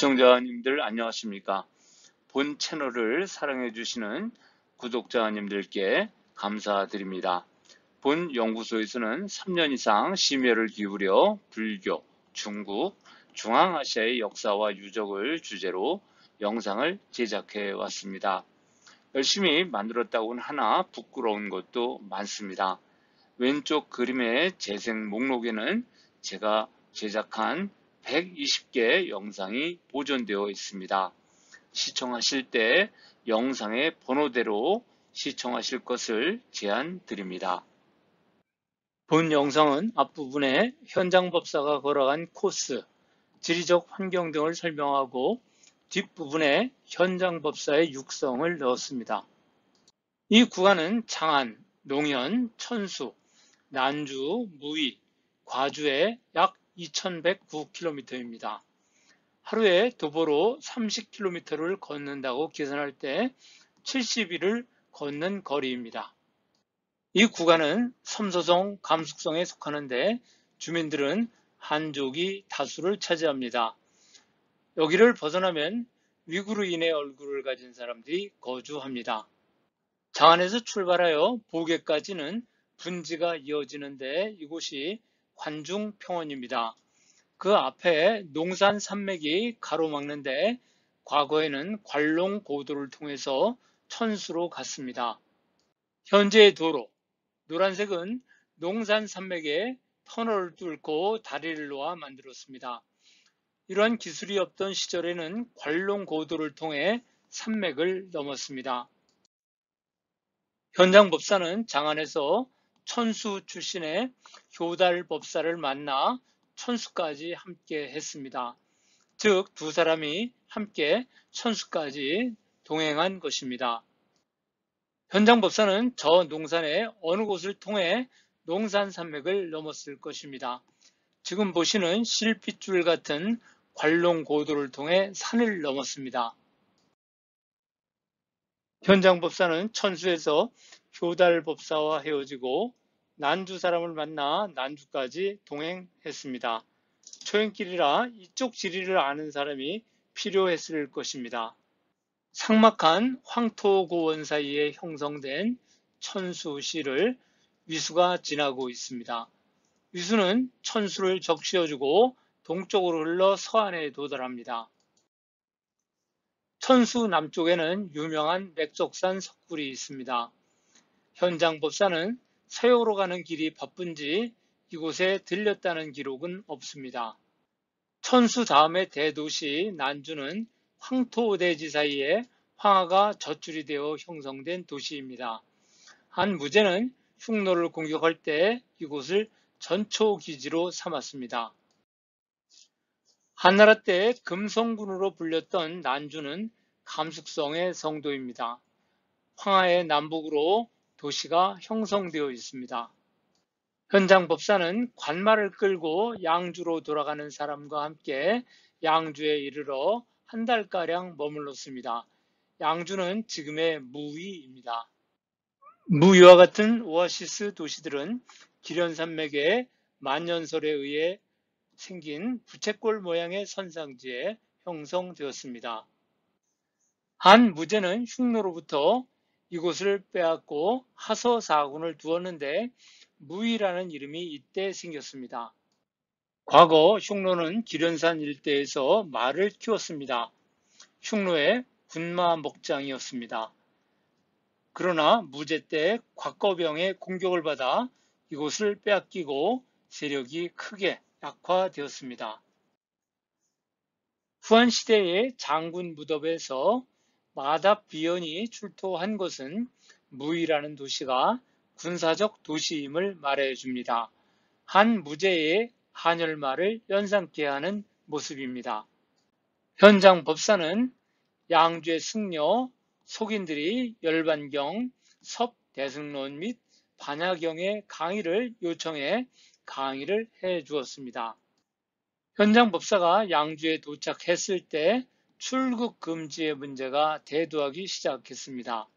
시청자님들 안녕하십니까? 본 채널을 사랑해 주시는 구독자님들께 감사드립니다. 본 연구소에서는 3년 이상 심혈을 기울여 불교, 중국, 중앙아시아의 역사와 유적을 주제로 영상을 제작해 왔습니다. 열심히 만들었다고는 하나 부끄러운 것도 많습니다. 왼쪽 그림의 재생 목록에는 제가 제작한 120개 영상이 보존되어 있습니다. 시청하실 때 영상의 번호대로 시청하실 것을 제안드립니다. 본 영상은 앞부분에 현장 법사가 걸어간 코스, 지리적 환경 등을 설명하고 뒷부분에 현장 법사의 육성을 넣었습니다. 이 구간은 장안, 농현, 천수, 난주, 무의, 과주의 약 2109km입니다. 하루에 도보로 30km를 걷는다고 계산할 때 70일을 걷는 거리입니다. 이 구간은 섬소성, 감숙성에 속하는데 주민들은 한족이 다수를 차지합니다. 여기를 벗어나면 위구르 인의 얼굴을 가진 사람들이 거주합니다. 장안에서 출발하여 보게까지는 분지가 이어지는데 이곳이 관중평원입니다. 그 앞에 농산 산맥이 가로막는데 과거에는 관롱고도를 통해서 천수로 갔습니다. 현재의 도로, 노란색은 농산 산맥에 터널을 뚫고 다리를 놓아 만들었습니다. 이러한 기술이 없던 시절에는 관롱고도를 통해 산맥을 넘었습니다. 현장 법사는 장안에서 천수 출신의 효달 법사를 만나 천수까지 함께 했습니다. 즉, 두 사람이 함께 천수까지 동행한 것입니다. 현장 법사는 저 농산의 어느 곳을 통해 농산 산맥을 넘었을 것입니다. 지금 보시는 실핏줄 같은 관롱고도를 통해 산을 넘었습니다. 현장 법사는 천수에서 효달 법사와 헤어지고 난주 사람을 만나 난주까지 동행했습니다. 초행길이라 이쪽 지리를 아는 사람이 필요했을 것입니다. 삭막한 황토고원 사이에 형성된 천수시를 위수가 지나고 있습니다. 위수는 천수를 적시어주고 동쪽으로 흘러 서안에 도달합니다. 천수 남쪽에는 유명한 맥족산 석굴이 있습니다. 현장 법사는 서역으로 가는 길이 바쁜지 이곳에 들렸다는 기록은 없습니다. 천수 다음의 대도시 난주는 황토대지 사이에 황하가 젖줄이 되어 형성된 도시입니다. 한 무제는 흉노를 공격할 때 이곳을 전초기지로 삼았습니다. 한나라 때 금성군으로 불렸던 난주는 감숙성의 성도입니다. 황하의 남북으로 도시가 형성되어 있습니다. 현장 법사는 관말을 끌고 양주로 돌아가는 사람과 함께 양주에 이르러 한 달가량 머물렀습니다. 양주는 지금의 무의입니다. 무의와 같은 오아시스 도시들은 기련산맥의 만년설에 의해 생긴 부채꼴 모양의 선상지에 형성되었습니다. 한 무제는 흉노로부터 이곳을 빼앗고 하서사군을 두었는데 무의라는 이름이 이때 생겼습니다. 과거 흉노는 기련산 일대에서 말을 키웠습니다. 흉노의 군마 목장이었습니다. 그러나 무제 때 곽거병의 공격을 받아 이곳을 빼앗기고 세력이 크게 약화되었습니다. 후한시대의 장군 무덤에서 마답비연이 출토한 것은 무의라는 도시가 군사적 도시임을 말해줍니다. 한 무제의 한열말을 연상케 하는 모습입니다. 현장 법사는 양주의 승려, 속인들이 열반경, 섭대승론 및 반야경의 강의를 요청해 강의를 해주었습니다. 현장 법사가 양주에 도착했을 때 출국 금지의 문제가 대두하기 시작했습니다.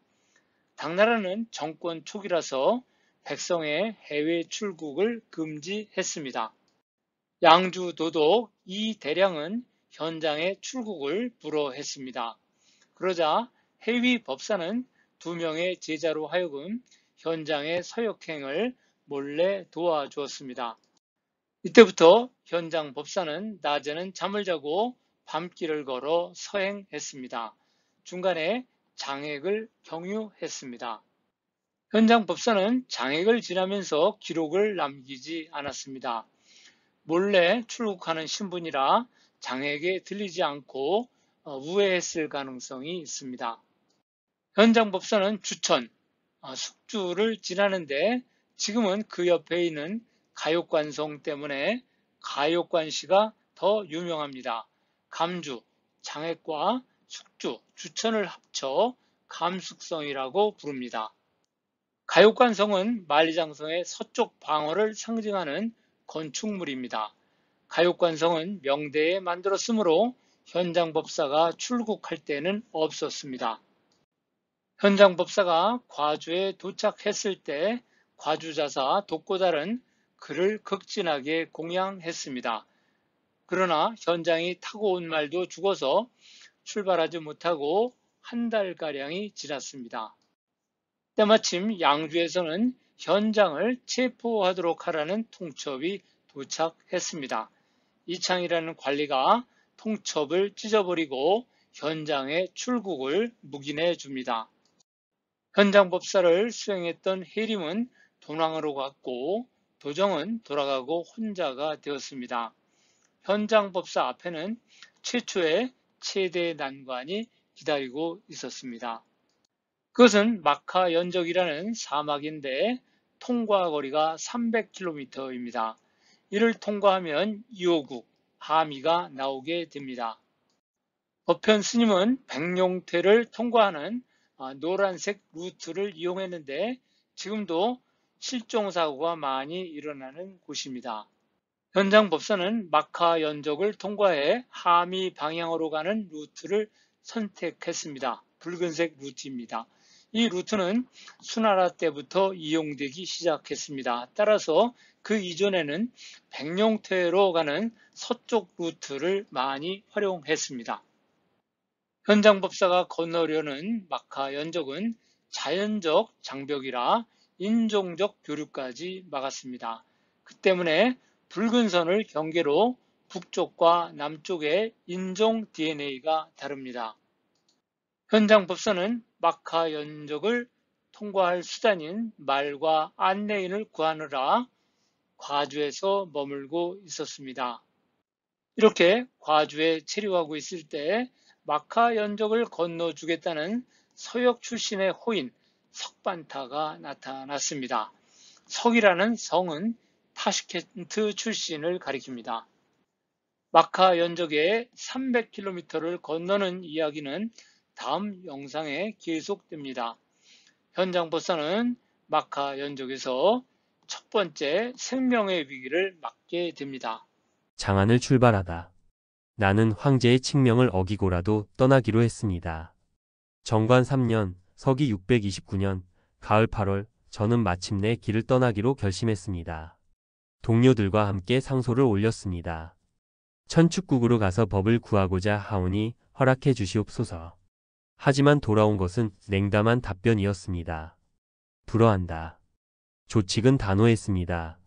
당나라는 정권 초기라서 백성의 해외 출국을 금지했습니다. 양주 도독 이대량은 현장에 출국을 불허했습니다. 그러자 해위 법사는 2명의 제자로 하여금 현장의 서역행을 몰래 도와주었습니다. 이때부터 현장 법사는 낮에는 잠을 자고 밤길을 걸어 서행했습니다. 중간에 장액을 경유했습니다. 현장 법사는 장액을 지나면서 기록을 남기지 않았습니다. 몰래 출국하는 신분이라 장액에 들리지 않고 우회했을 가능성이 있습니다. 현장 법사는 주천, 숙주를 지나는데 지금은 그 옆에 있는 가욕관성 때문에 가욕관시가 더 유명합니다. 감주, 장액과 숙주, 주천을 합쳐 감숙성이라고 부릅니다. 가욕관성은 만리장성의 서쪽 방어를 상징하는 건축물입니다. 가욕관성은 명대에 만들었으므로 현장법사가 출국할 때는 없었습니다. 현장법사가 과주에 도착했을 때 과주자사 독고달은 그를 극진하게 공양했습니다. 그러나 현장이 타고 온 말도 죽어서 출발하지 못하고 한 달가량이 지났습니다. 때마침 양주에서는 현장을 체포하도록 하라는 통첩이 도착했습니다. 이창이라는 관리가 통첩을 찢어버리고 현장에 출국을 묵인해 줍니다. 현장법사를 수행했던 해림은 돈왕으로 갔고 도정은 돌아가고 혼자가 되었습니다. 현장법사 앞에는 최초의 최대 난관이 기다리고 있었습니다. 그것은 마카연적이라는 사막인데 통과 거리가 300km입니다. 이를 통과하면 이호국, 하미가 나오게 됩니다. 법현 스님은 백룡퇴를 통과하는 노란색 루트를 이용했는데 지금도 실종사고가 많이 일어나는 곳입니다. 현장 법사는 마카연적을 통과해 하미 방향으로 가는 루트를 선택했습니다. 붉은색 루트입니다. 이 루트는 수나라 때부터 이용되기 시작했습니다. 따라서 그 이전에는 백룡퇴로 가는 서쪽 루트를 많이 활용했습니다. 현장법사가 건너려는 마카연적은 자연적 장벽이라 인종적 교류까지 막았습니다. 그 때문에 붉은 선을 경계로 북쪽과 남쪽의 인종 DNA가 다릅니다. 현장법사는 마카연적을 통과할 수단인 말과 안내인을 구하느라 과주에서 머물고 있었습니다. 이렇게 과주에 체류하고 있을 때 마카연적을 건너주겠다는 서역 출신의 호인 석반타가 나타났습니다. 석이라는 성은 타슈켄트 출신을 가리킵니다. 마카연적의 300km를 건너는 이야기는 다음 영상에 계속됩니다. 현장법사는 마카연적에서 첫 번째 생명의 위기를 맞게 됩니다. 장안을 출발하다. 나는 황제의 칙명을 어기고라도 떠나기로 했습니다. 정관 3년, 서기 629년, 가을 8월, 저는 마침내 길을 떠나기로 결심했습니다. 동료들과 함께 상소를 올렸습니다. 천축국으로 가서 법을 구하고자 하오니 허락해 주시옵소서. 하지만 돌아온 것은 냉담한 답변이었습니다. 불허한다. 조칙은 단호했습니다.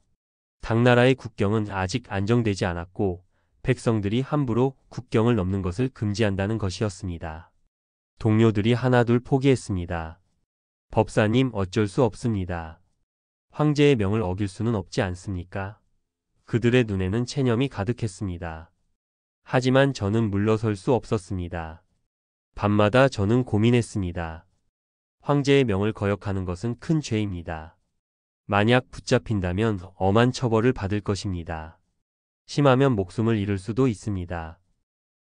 당나라의 국경은 아직 안정되지 않았고 백성들이 함부로 국경을 넘는 것을 금지한다는 것이었습니다. 동료들이 하나둘 포기했습니다. 법사님 어쩔 수 없습니다. 황제의 명을 어길 수는 없지 않습니까? 그들의 눈에는 체념이 가득했습니다. 하지만 저는 물러설 수 없었습니다. 밤마다 저는 고민했습니다. 황제의 명을 거역하는 것은 큰 죄입니다. 만약 붙잡힌다면 엄한 처벌을 받을 것입니다. 심하면 목숨을 잃을 수도 있습니다.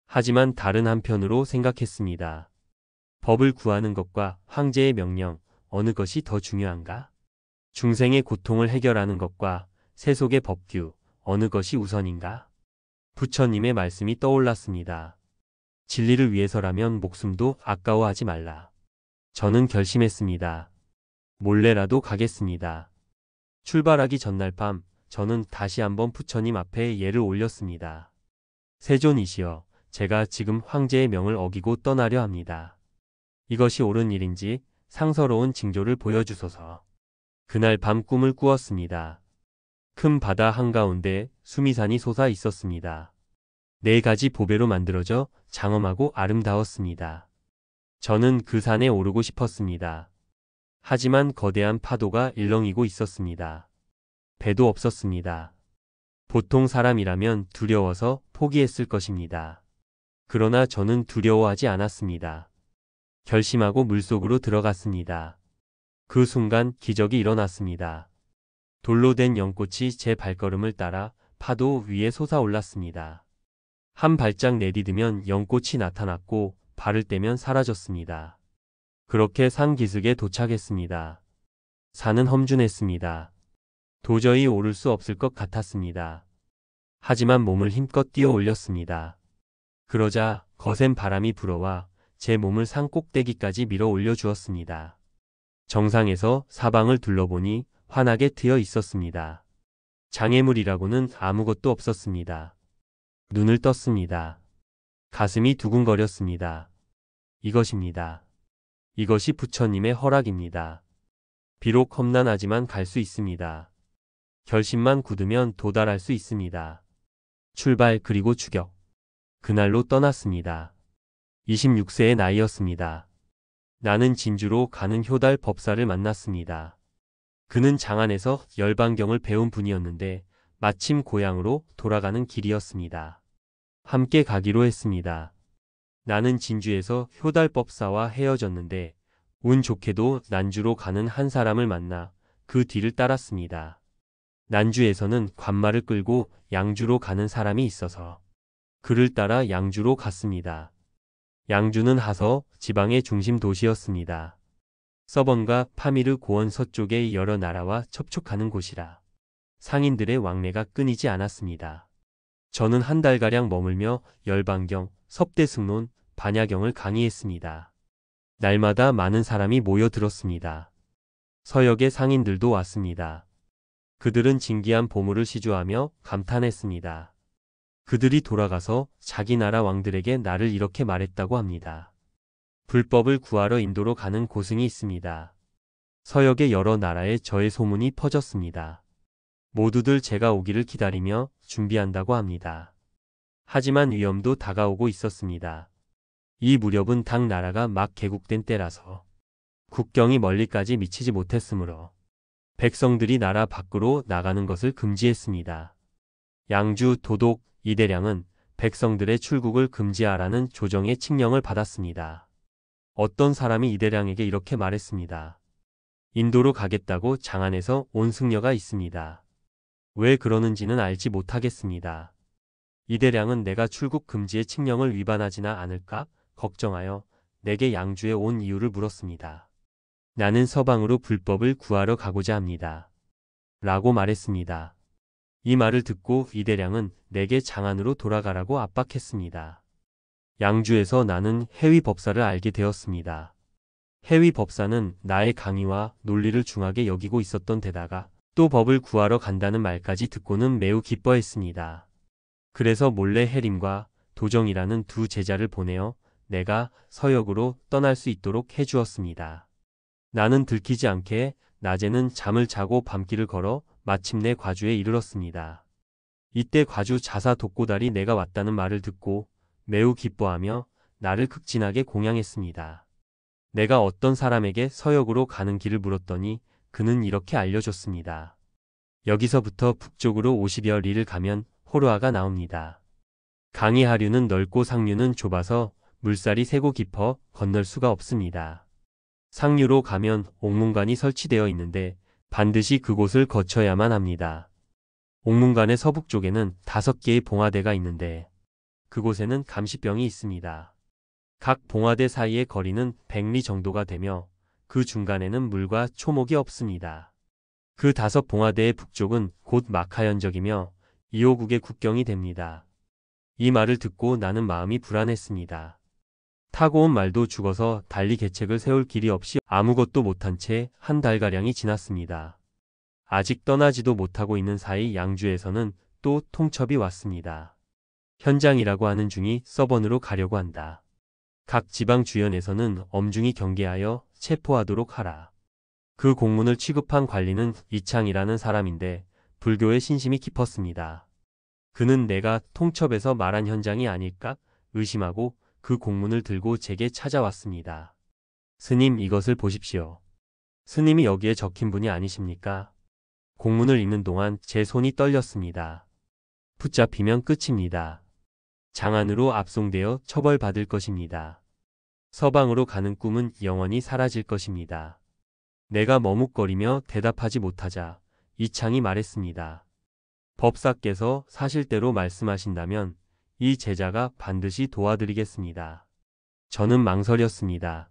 하지만 다른 한편으로 생각했습니다. 법을 구하는 것과 황제의 명령, 어느 것이 더 중요한가? 중생의 고통을 해결하는 것과 세속의 법규, 어느 것이 우선인가? 부처님의 말씀이 떠올랐습니다. 진리를 위해서라면 목숨도 아까워하지 말라. 저는 결심했습니다. 몰래라도 가겠습니다. 출발하기 전날 밤, 저는 다시 한번 부처님 앞에 예를 올렸습니다. 세존이시여, 제가 지금 황제의 명을 어기고 떠나려 합니다. 이것이 옳은 일인지 상서로운 징조를 보여주소서. 그날 밤 꿈을 꾸었습니다. 큰 바다 한가운데 수미산이 솟아 있었습니다. 4가지 보배로 만들어져 장엄하고 아름다웠습니다. 저는 그 산에 오르고 싶었습니다. 하지만 거대한 파도가 일렁이고 있었습니다. 배도 없었습니다. 보통 사람이라면 두려워서 포기했을 것입니다. 그러나 저는 두려워하지 않았습니다. 결심하고 물속으로 들어갔습니다. 그 순간 기적이 일어났습니다. 돌로 된 연꽃이 제 발걸음을 따라 파도 위에 솟아올랐습니다. 한 발짝 내디디면 연꽃이 나타났고 발을 떼면 사라졌습니다. 그렇게 산 기슭에 도착했습니다. 산은 험준했습니다. 도저히 오를 수 없을 것 같았습니다. 하지만 몸을 힘껏 뛰어 올렸습니다. 그러자 거센 바람이 불어와 제 몸을 산 꼭대기까지 밀어 올려주었습니다. 정상에서 사방을 둘러보니 환하게 트여 있었습니다. 장애물이라고는 아무것도 없었습니다. 눈을 떴습니다. 가슴이 두근거렸습니다. 이것입니다. 이것이 부처님의 허락입니다. 비록 험난하지만 갈 수 있습니다. 결심만 굳으면 도달할 수 있습니다. 출발 그리고 추격. 그날로 떠났습니다. 26세의 나이였습니다. 나는 진주로 가는 효달 법사를 만났습니다. 그는 장안에서 열반경을 배운 분이었는데 마침 고향으로 돌아가는 길이었습니다. 함께 가기로 했습니다. 나는 진주에서 효달법사와 헤어졌는데 운 좋게도 난주로 가는 한 사람을 만나 그 뒤를 따랐습니다. 난주에서는 관마를 끌고 양주로 가는 사람이 있어서 그를 따라 양주로 갔습니다. 양주는 하서 지방의 중심 도시였습니다. 서번과 파미르 고원 서쪽의 여러 나라와 접촉하는 곳이라 상인들의 왕래가 끊이지 않았습니다. 저는 한 달가량 머물며 열반경, 섭대승론, 반야경을 강의했습니다. 날마다 많은 사람이 모여들었습니다. 서역의 상인들도 왔습니다. 그들은 진기한 보물을 시주하며 감탄했습니다. 그들이 돌아가서 자기 나라 왕들에게 나를 이렇게 말했다고 합니다. 불법을 구하러 인도로 가는 고승이 있습니다. 서역의 여러 나라에 저의 소문이 퍼졌습니다. 모두들 제가 오기를 기다리며 준비한다고 합니다. 하지만 위험도 다가오고 있었습니다. 이 무렵은 당 나라가 막 개국된 때라서 국경이 멀리까지 미치지 못했으므로 백성들이 나라 밖으로 나가는 것을 금지했습니다. 양주 도독 이대량은 백성들의 출국을 금지하라는 조정의 칙령을 받았습니다. 어떤 사람이 이대량에게 이렇게 말했습니다. 인도로 가겠다고 장안에서 온 승려가 있습니다. 왜 그러는지는 알지 못하겠습니다. 이대량은 내가 출국 금지의 칙령을 위반하지나 않을까 걱정하여 내게 양주에 온 이유를 물었습니다. 나는 서방으로 불법을 구하러 가고자 합니다. 라고 말했습니다. 이 말을 듣고 이대량은 내게 장안으로 돌아가라고 압박했습니다. 양주에서 나는 해위 법사를 알게 되었습니다. 해위 법사는 나의 강의와 논리를 중하게 여기고 있었던 데다가 또 법을 구하러 간다는 말까지 듣고는 매우 기뻐했습니다. 그래서 몰래 해림과 도정이라는 두 제자를 보내어 내가 서역으로 떠날 수 있도록 해주었습니다. 나는 들키지 않게 낮에는 잠을 자고 밤길을 걸어 마침내 과주에 이르렀습니다. 이때 과주 자사 독고달이 내가 왔다는 말을 듣고 매우 기뻐하며 나를 극진하게 공양했습니다. 내가 어떤 사람에게 서역으로 가는 길을 물었더니 그는 이렇게 알려줬습니다. 여기서부터 북쪽으로 50여 리를 가면 호르아가 나옵니다. 강이 하류는 넓고 상류는 좁아서 물살이 세고 깊어 건널 수가 없습니다. 상류로 가면 옥문관이 설치되어 있는데 반드시 그곳을 거쳐야만 합니다. 옥문관의 서북쪽에는 5개의 봉화대가 있는데 그곳에는 감시병이 있습니다. 각 봉화대 사이의 거리는 100리 정도가 되며 그 중간에는 물과 초목이 없습니다. 그 5 봉화대의 북쪽은 곧 마카연적이며 이호국의 국경이 됩니다. 이 말을 듣고 나는 마음이 불안했습니다. 타고 온 말도 죽어서 달리 계책을 세울 길이 없이 아무것도 못한 채 한 달가량이 지났습니다. 아직 떠나지도 못하고 있는 사이 양주에서는 또 통첩이 왔습니다. 현장이라고 하는 중이 서번으로 가려고 한다. 각 지방 주연에서는 엄중히 경계하여 체포하도록 하라. 그 공문을 취급한 관리는 이창이라는 사람인데 불교에 신심이 깊었습니다. 그는 내가 통첩에서 말한 현장이 아닐까 의심하고 그 공문을 들고 제게 찾아왔습니다. 스님, 이것을 보십시오. 스님이 여기에 적힌 분이 아니십니까? 공문을 읽는 동안 제 손이 떨렸습니다. 붙잡히면 끝입니다. 장안으로 압송되어 처벌받을 것입니다. 서방으로 가는 꿈은 영원히 사라질 것입니다. 내가 머뭇거리며 대답하지 못하자 이창이 말했습니다. 법사께서 사실대로 말씀하신다면 이 제자가 반드시 도와드리겠습니다. 저는 망설였습니다.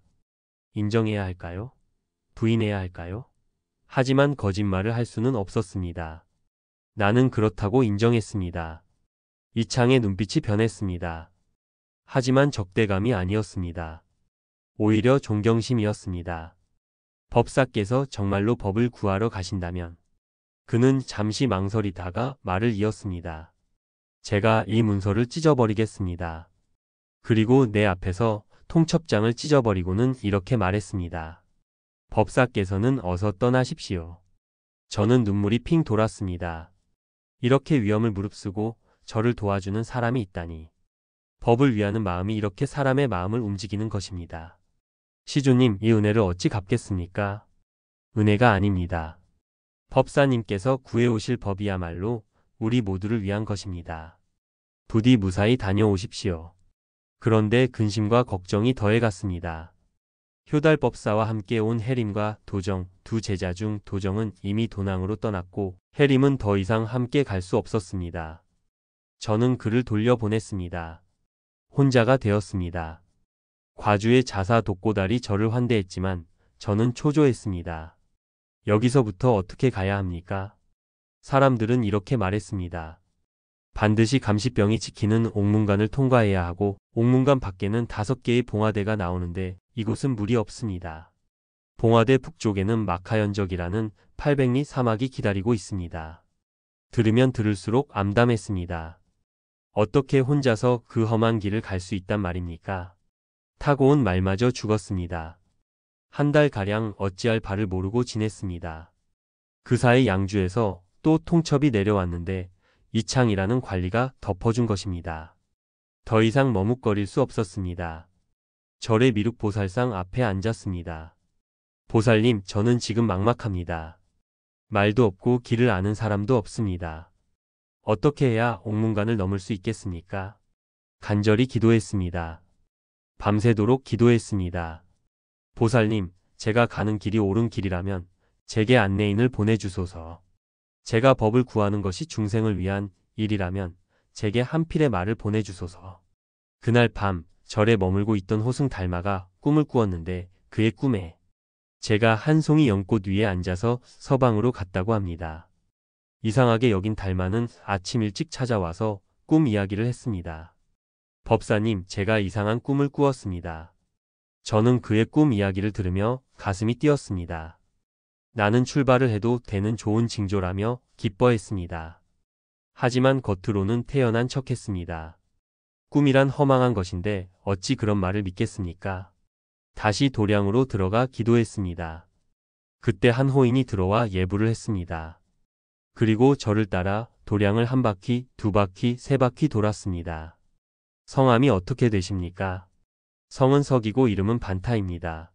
인정해야 할까요? 부인해야 할까요? 하지만 거짓말을 할 수는 없었습니다. 나는 그렇다고 인정했습니다. 이창의 눈빛이 변했습니다. 하지만 적대감이 아니었습니다. 오히려 존경심이었습니다. 법사께서 정말로 법을 구하러 가신다면. 그는 잠시 망설이다가 말을 이었습니다. 제가 이 문서를 찢어버리겠습니다. 그리고 내 앞에서 통첩장을 찢어버리고는 이렇게 말했습니다. 법사께서는 어서 떠나십시오. 저는 눈물이 핑 돌았습니다. 이렇게 위험을 무릅쓰고 저를 도와주는 사람이 있다니. 법을 위하는 마음이 이렇게 사람의 마음을 움직이는 것입니다. 시주님, 이 은혜를 어찌 갚겠습니까? 은혜가 아닙니다. 법사님께서 구해오실 법이야말로 우리 모두를 위한 것입니다. 부디 무사히 다녀오십시오. 그런데 근심과 걱정이 더해갔습니다. 효달법사와 함께 온 해림과 도정, 두 제자 중 도정은 이미 도낭으로 떠났고 해림은 더 이상 함께 갈 수 없었습니다. 저는 그를 돌려보냈습니다. 혼자가 되었습니다. 과주의 자사 독고달이 저를 환대했지만 저는 초조했습니다. 여기서부터 어떻게 가야 합니까? 사람들은 이렇게 말했습니다. 반드시 감시병이 지키는 옥문관을 통과해야 하고 옥문관 밖에는 5개의 봉화대가 나오는데 이곳은 물이 없습니다. 봉화대 북쪽에는 마카연적이라는 800리 사막이 기다리고 있습니다. 들으면 들을수록 암담했습니다. 어떻게 혼자서 그 험한 길을 갈 수 있단 말입니까? 타고 온 말마저 죽었습니다. 한 달가량 어찌할 바를 모르고 지냈습니다. 그 사이 양주에서 또 통첩이 내려왔는데 이창이라는 관리가 덮어준 것입니다. 더 이상 머뭇거릴 수 없었습니다. 절의 미륵보살상 앞에 앉았습니다. 보살님, 저는 지금 막막합니다. 말도 없고 길을 아는 사람도 없습니다. 어떻게 해야 옥문관을 넘을 수 있겠습니까? 간절히 기도했습니다. 밤새도록 기도했습니다. 보살님, 제가 가는 길이 옳은 길이라면 제게 안내인을 보내주소서. 제가 법을 구하는 것이 중생을 위한 일이라면 제게 한 필의 말을 보내주소서. 그날 밤 절에 머물고 있던 호승 달마가 꿈을 꾸었는데 그의 꿈에 제가 한 송이 연꽃 위에 앉아서 서방으로 갔다고 합니다. 이상하게 여긴 달마는 아침 일찍 찾아와서 꿈 이야기를 했습니다. 법사님, 제가 이상한 꿈을 꾸었습니다. 저는 그의 꿈 이야기를 들으며 가슴이 뛰었습니다. 나는 출발을 해도 되는 좋은 징조라며 기뻐했습니다. 하지만 겉으로는 태연한 척했습니다. 꿈이란 허망한 것인데 어찌 그런 말을 믿겠습니까? 다시 도량으로 들어가 기도했습니다. 그때 한 호인이 들어와 예불을 했습니다. 그리고 저를 따라 도량을 1바퀴, 2바퀴, 3바퀴 돌았습니다. 성함이 어떻게 되십니까? 성은 석이고 이름은 반타입니다.